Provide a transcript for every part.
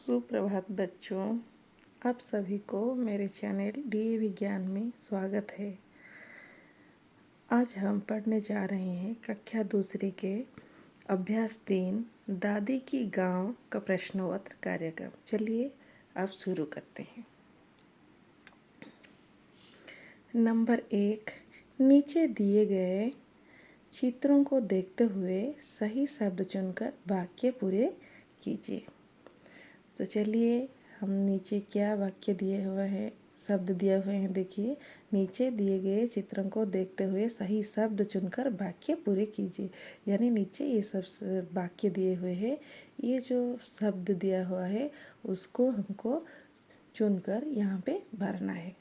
सुप्रभात बच्चों, आप सभी को मेरे चैनल डी विज्ञान में स्वागत है। आज हम पढ़ने जा रहे हैं कक्षा दूसरी के अभ्यास 3 दादी की गांव का प्रश्नोत्तर कार्यक्रम। चलिए अब शुरू करते हैं। नंबर 1, नीचे दिए गए चित्रों को देखते हुए सही शब्द चुनकर वाक्य पूरे कीजिए। तो चलिए हम नीचे क्या वाक्य दिए हुए हैं, शब्द दिए हुए हैं। देखिए, नीचे दिए गए चित्रों को देखते हुए सही शब्द चुनकर वाक्य पूरे कीजिए। यानी नीचे ये सब वाक्य दिए हुए हैं, ये जो शब्द दिया हुआ है उसको हमको चुनकर यहाँ पे भरना है।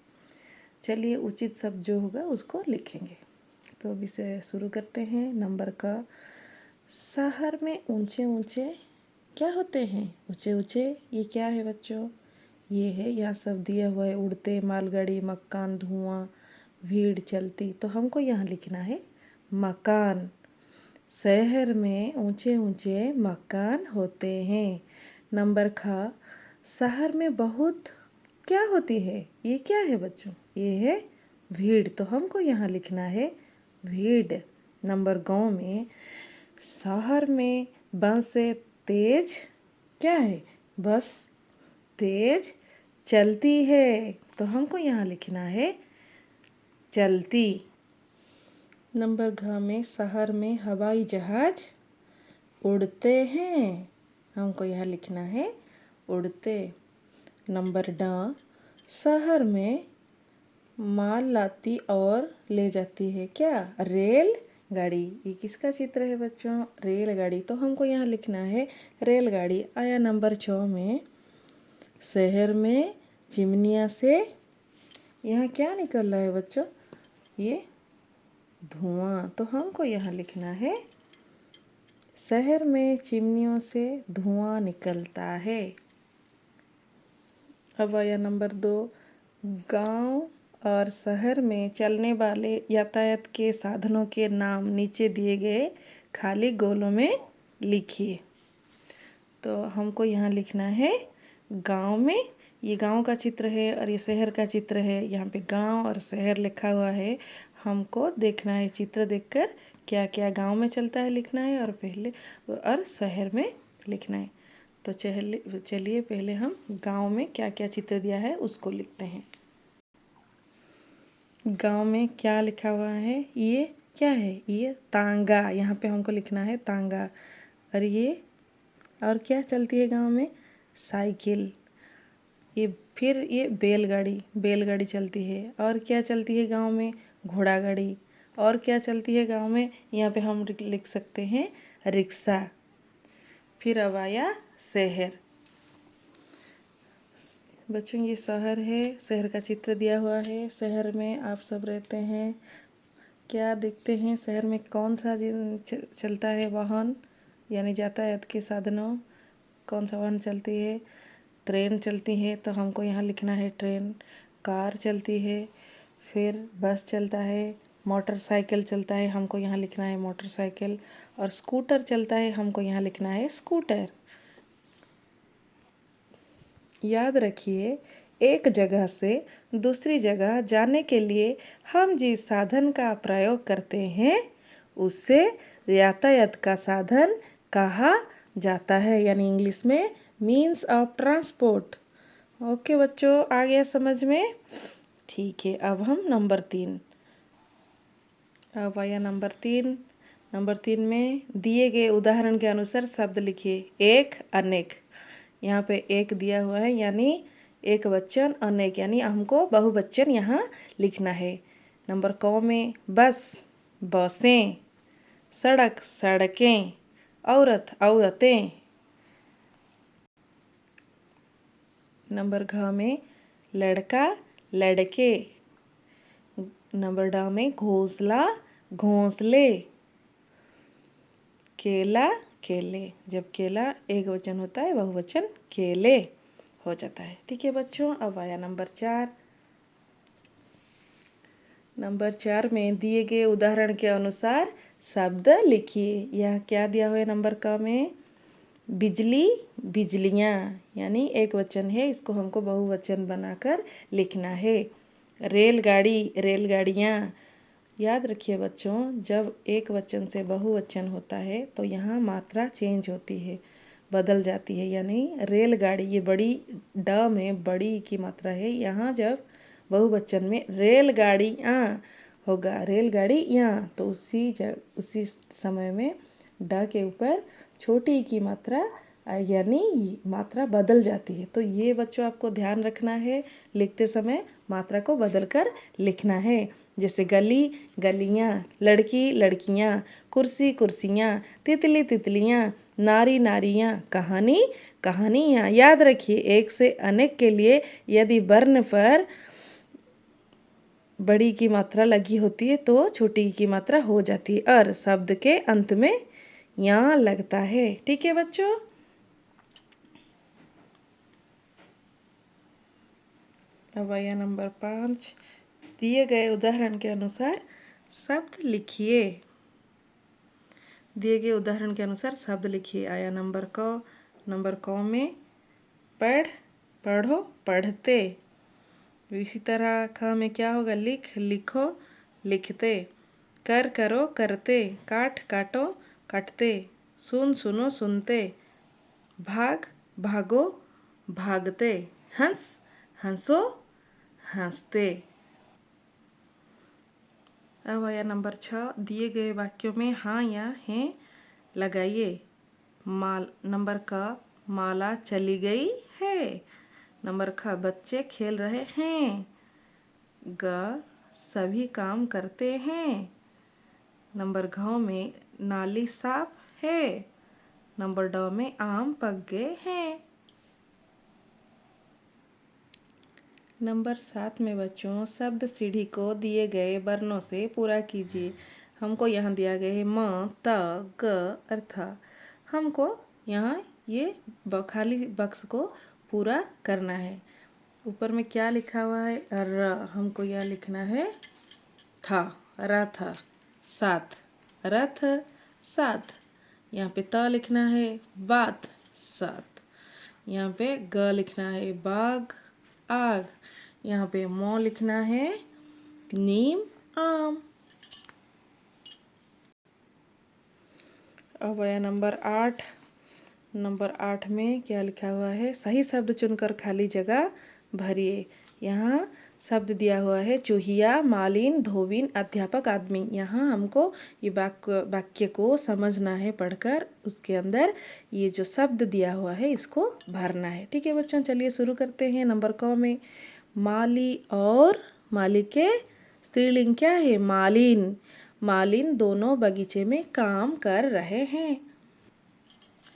चलिए उचित शब्द जो होगा उसको लिखेंगे। तो अभी से शुरू करते हैं। नंबर का, शहर में ऊंचे ऊंचे क्या होते हैं? ऊंचे ऊंचे, ये क्या है बच्चों? ये है, यहाँ सब दिया हुआ है, उड़ते मालगाड़ी, मकान, धुआं, भीड़ चलती। तो हमको यहाँ लिखना है मकान। शहर में ऊंचे ऊंचे मकान होते हैं। नंबर खा, शहर में बहुत क्या होती है? ये क्या है बच्चों? ये है भीड़। तो हमको यहाँ लिखना है भीड़। नंबर गाँव में, शहर में बस से तेज क्या है? बस तेज चलती है। तो हमको यहाँ लिखना है चलती। नंबर घ में, शहर में हवाई जहाज उड़ते हैं। हमको यहाँ लिखना है उड़ते। नंबर ड, शहर में माल लाती और ले जाती है क्या? रेल गाड़ी। ये किसका चित्र है बच्चों? रेलगाड़ी। तो हमको यहाँ लिखना है रेलगाड़ी। आया नंबर 6 में, शहर में चिमनियाँ से यहाँ क्या निकल रहा है बच्चों? ये धुआं। तो हमको यहाँ लिखना है शहर में चिमनियों से धुआं निकलता है। अब आया नंबर 2, गांव और शहर में चलने वाले यातायात के साधनों के नाम नीचे दिए गए खाली गोलों में लिखिए। तो हमको यहाँ लिखना है गांव में, ये गांव का चित्र है और ये शहर का चित्र है। यहाँ पे गांव और शहर लिखा हुआ है। हमको देखना है चित्र देखकर क्या क्या गांव में चलता है लिखना है और शहर में लिखना है। तो चलिए पहले हम गांव में क्या क्या चित्र दिया है उसको लिखते हैं। गांव में क्या लिखा हुआ है? ये क्या है? ये तांगा। यहाँ पे हमको लिखना है तांगा। और ये और क्या चलती है गांव में? साइकिल। ये बैलगाड़ी चलती है। और क्या चलती है गांव में? घोड़ा गाड़ी। और क्या चलती है गांव में? यहाँ पे हम लिख सकते हैं रिक्शा। फिर अब आया शहर। बच्चों ये शहर है, शहर का चित्र दिया हुआ है। शहर में आप सब रहते हैं, क्या देखते हैं? शहर में कौन सा चलता है वाहन, यानी यातायात के साधनों? कौन सा वाहन चलती है? ट्रेन चलती है। तो हमको यहाँ लिखना है ट्रेन। कार चलती है। फिर बस चलता है। मोटरसाइकिल चलता है, हमको यहाँ लिखना है मोटरसाइकिल। और स्कूटर चलता है, हमको यहाँ लिखना है स्कूटर। याद रखिए, एक जगह से दूसरी जगह जाने के लिए हम जिस साधन का प्रयोग करते हैं उसे यातायात का साधन कहा जाता है, यानी इंग्लिश में मीन्स ऑफ ट्रांसपोर्ट। ओके बच्चों, आ गया समझ में? ठीक है, अब हम नंबर 3। अब आया नंबर 3। नंबर 3 में दिए गए उदाहरण के अनुसार शब्द लिखिए। एक, अनेक। यहाँ पे एक दिया हुआ है, यानी एक वचन, अनेक यानी हमको बहुवचन यहाँ लिखना है। नंबर क में, बस, बसें, सड़क, सड़कें, औरत, औरतें। नंबर घ में, लड़का, लड़के। नंबर ड में, घोंसला, घोंसले। केला, केले। जब केला एक वचन होता है, बहुवचन केले हो जाता है। ठीक है बच्चों, अब आया नंबर 4। नंबर 4 में दिए गए उदाहरण के अनुसार शब्द लिखिए। यह क्या दिया हुआ है नंबर क में? बिजली बिजलियाँ, यानी एक वचन है, इसको हमको बहुवचन बनाकर लिखना है। रेलगाड़ी रेलगाड़ियाँ। याद रखिए बच्चों, जब एक वचन से बहुवचन होता है तो यहाँ मात्रा चेंज होती है, बदल जाती है। यानी रेलगाड़ी, ये बड़ी ड में बड़ी की मात्रा है, यहाँ जब बहुवचन में रेलगाड़ियाँ होगा, रेलगाड़ियाँ, तो उसी समय में ड के ऊपर छोटी की मात्रा यानी मात्रा बदल जाती है। तो ये बच्चों आपको ध्यान रखना है, लिखते समय मात्रा को बदल कर लिखना है। जैसे गली गलियाँ, लड़की लड़कियाँ, कुर्सी कुर्सियाँ, तितली तितलियाँ, नारी नारियाँ, कहानी कहानियाँ। याद रखिए, एक से अनेक के लिए यदि वर्ण पर बड़ी की मात्रा लगी होती है तो छोटी की मात्रा हो जाती है, और शब्द के अंत में यहाँ लगता है। ठीक है बच्चों। अब आया नंबर 5। दिए गए उदाहरण के अनुसार शब्द लिखिए। दिए गए उदाहरण के अनुसार शब्द लिखिए। आया नंबर क में पढ़ पढ़ो पढ़ते। इसी तरह ख में क्या होगा? लिख लिखो लिखते। कर करो करते। काट काटो काटते। सुन सुनो सुनते। भाग भागो भागते। हंस हंसो हंसते। अब आया नंबर 6। दिए गए वाक्यों में हाँ या हैं लगाइए। नंबर क, माला चली गई है। नंबर ख, बच्चे खेल रहे हैं। ग, सभी काम करते हैं। नंबर घ में नाली साफ है। नंबर ड में आम पक गए हैं। नंबर 7 में बच्चों, शब्द सीढ़ी को दिए गए वर्णों से पूरा कीजिए। हमको यहाँ दिया गया है म, त, ग, अर्थ। हमको यहाँ ये खाली बक्स को पूरा करना है। ऊपर में क्या लिखा हुआ है? र। हमको यहाँ लिखना है था, रथ, साथ, रथ, साथ। यहाँ पे त लिखना है, बात, साथ। यहाँ पे ग लिखना है, बाग, आग। यहाँ पे मो लिखना है, नीम, आम। अब आया नंबर 8। नंबर 8 में क्या लिखा हुआ है? सही शब्द चुनकर खाली जगह भरिए। यहाँ शब्द दिया हुआ है चूहिया, मालिन, धोबिन, अध्यापक, आदमी। यहाँ हमको ये वाक्य को समझना है पढ़कर, उसके अंदर ये जो शब्द दिया हुआ है इसको भरना है। ठीक है बच्चों, चलिए शुरू करते हैं। नंबर क में माली और माली के स्त्रीलिंग क्या है? मालिन। मालिन दोनों बगीचे में काम कर रहे हैं।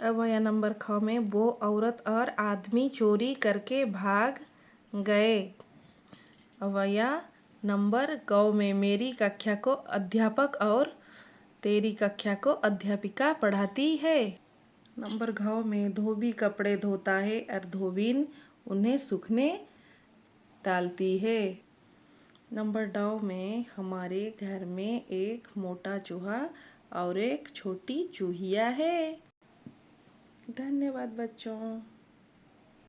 अब आया नंबर ख में वो औरत और आदमी चोरी करके भाग गए। अब आया नंबर ग में मेरी कक्षा को अध्यापक और तेरी कक्षा को अध्यापिका पढ़ाती है। नंबर घ में धोबी कपड़े धोता है और धोबिन उन्हें सूखने डालती है। नंबर ड में हमारे घर में एक मोटा चूहा और एक छोटी चूहिया है। धन्यवाद बच्चों।